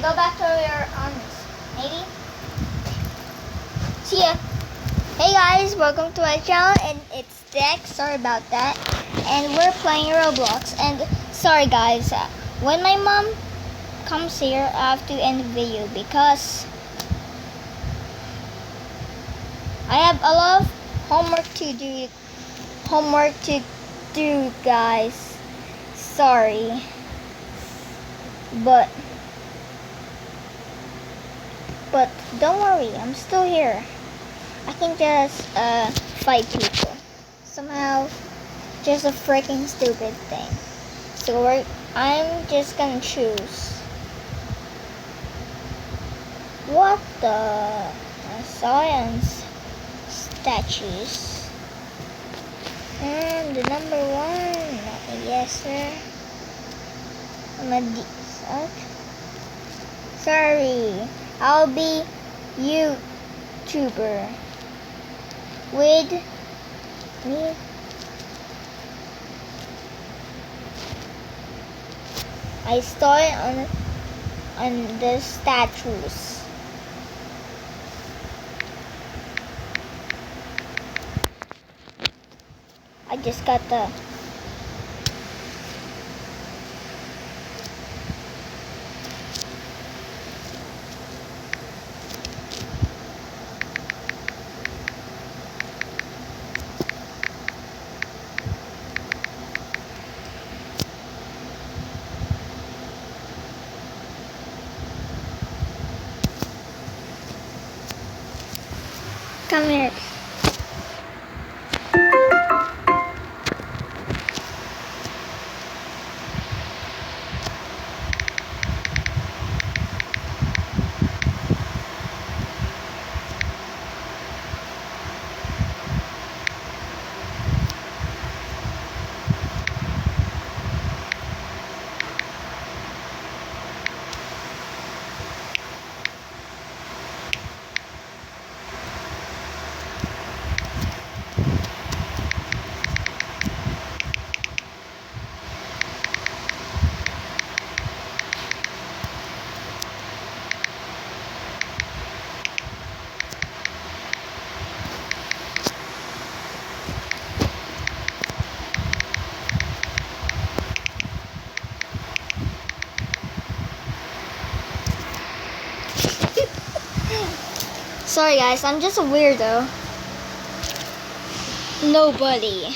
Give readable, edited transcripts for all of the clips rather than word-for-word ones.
go back to your arms. Maybe? See ya. Hey guys, welcome to my channel, and it's Dex. Sorry about that. And we're playing Roblox. And sorry guys, when my mom comes here, I have to end the video because I have a lot of homework to do. Guys. Sorry, but don't worry, I'm still here. I can just fight people somehow. Just a freaking stupid thing. So I'm just gonna choose. What the science statues? And the number 1. Yes, sir. I'm a sorry. I'll be YouTuber with me. I started on the statues. I just got the come here. Sorry guys, I'm just a weirdo. Nobody.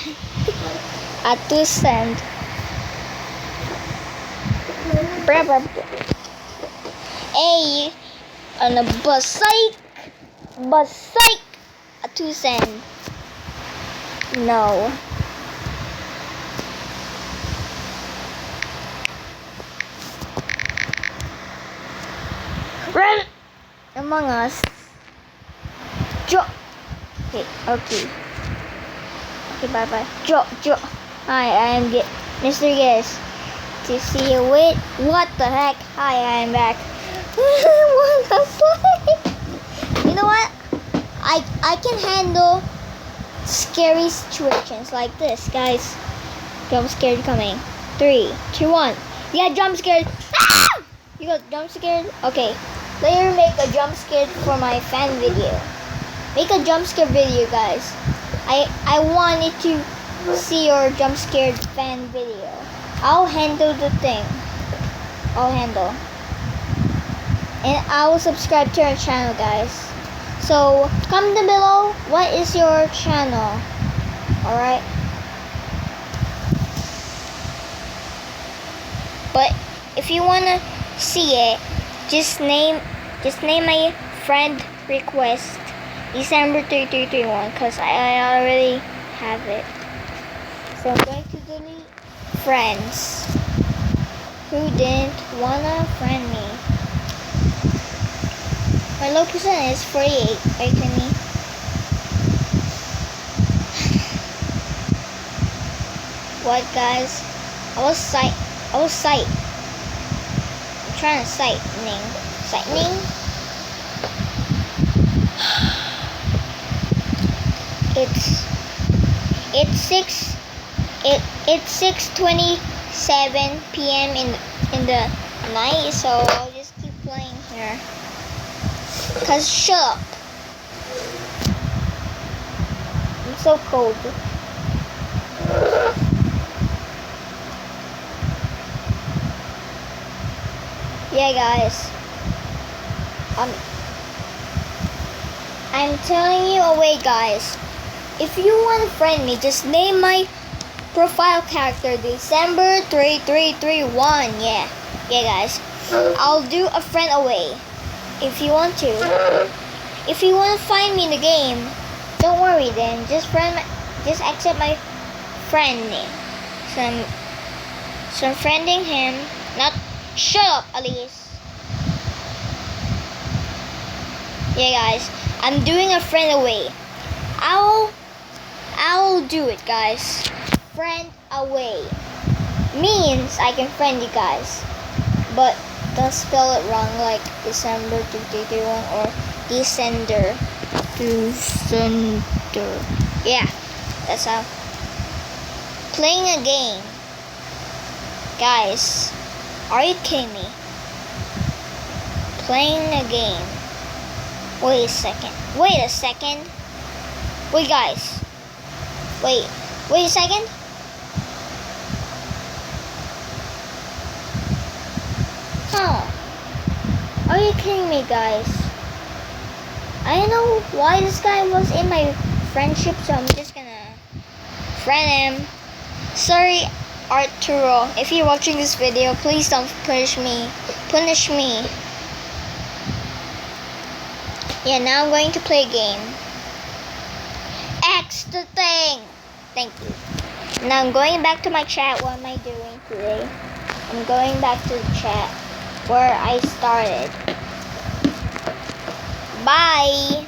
At 2 cents. Hey, on a bus site. At 2 cents. No. Run Among Us. Okay. Okay, bye. Hi, I am Mr. Guest. To see you with what the heck? Hi, I am back. What the fuck? You know what? I can handle scary situations like this, guys. Jump scared coming. 3, 2, 1. Yeah, jump scared. Ah! You got jump scared? Okay. Later make a jump scared for my fan video. Make a jump scare video, guys. I wanted to see your jump scared fan video. I'll handle the thing. And I will subscribe to our channel, guys. So comment down below what is your channel. Alright. But if you wanna see it, just name my friend request December 3331, because I already have it. So I'm going to delete friends who didn't wanna friend me. My low percent is 48. Wait for me. What, guys? I was sight. I'm trying to sightning. It's 6:27 p.m. in the night, so I'll just keep playing. here. Cause shut up. I'm so cold. Yeah, guys. I'm telling you away, guys. If you want to friend me, just name my profile character December 3331. Yeah, guys. I'll do a friend away if you want to. If you want to find me in the game, don't worry then. Just accept my friend name. So I'm friending him. Not shut up, Alice. Yeah, guys. I'm doing a friend away. I'll do it, guys. Friend away means I can friend you guys, but don't spell it wrong like December 2031 or December. Yeah, that's how. Playing a game, guys. Are you kidding me? Playing a game. Wait a second. Wait, guys. Wait a second. Huh. Are you kidding me, guys? I don't know why this guy was in my friendship, so I'm just gonna friend him. Sorry, Arturo. If you're watching this video, please don't punish me. Yeah, now I'm going to play a game. X the thing. Thank you. Now I'm going back to my chat. What am I doing today? I'm going back to the chat where I started. Bye.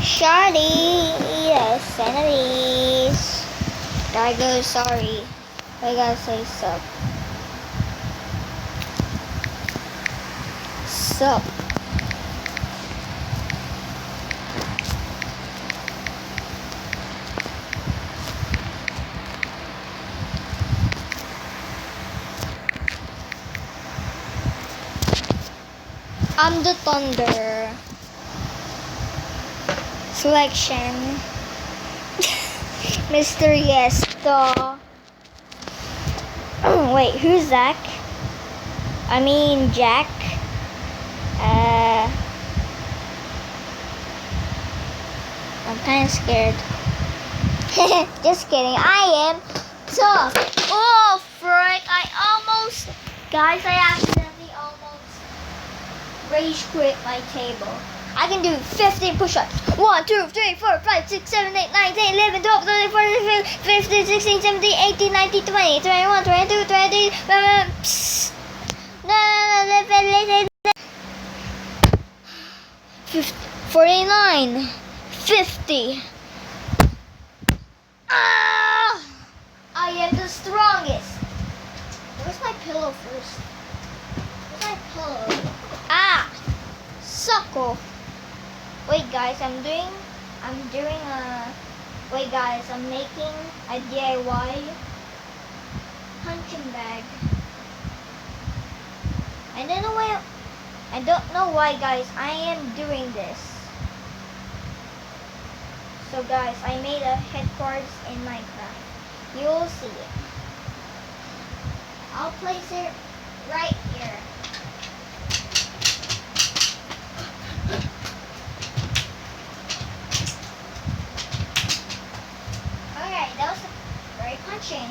Shardy. Yes, sanities. Gotta go, sorry. I gotta say sup. Sup. I'm the Thunder. Selection. Mr. Yes, the. Wait, who's Zach? I mean Jack. I'm kind of scared. Just kidding. I am tough. Oh, frick! Guys, I accidentally almost rage quit my table. I can do 15 push-ups. 1, 2, 3, 4, 5, 6, 7, 8, 9, 10, 11, 12, 13, 14, 15, 16, 17, 18, 19, 20, 21, 22, 23, 49, 50. I am the strongest. Where's my pillow first? Where's my pillow? Suckle. Wait, guys, I'm making a DIY punching bag. I don't know why, guys, I am doing this. So, guys, I made a headquarters in Minecraft. You will see it. I'll place it right here. Alright, that was very punching.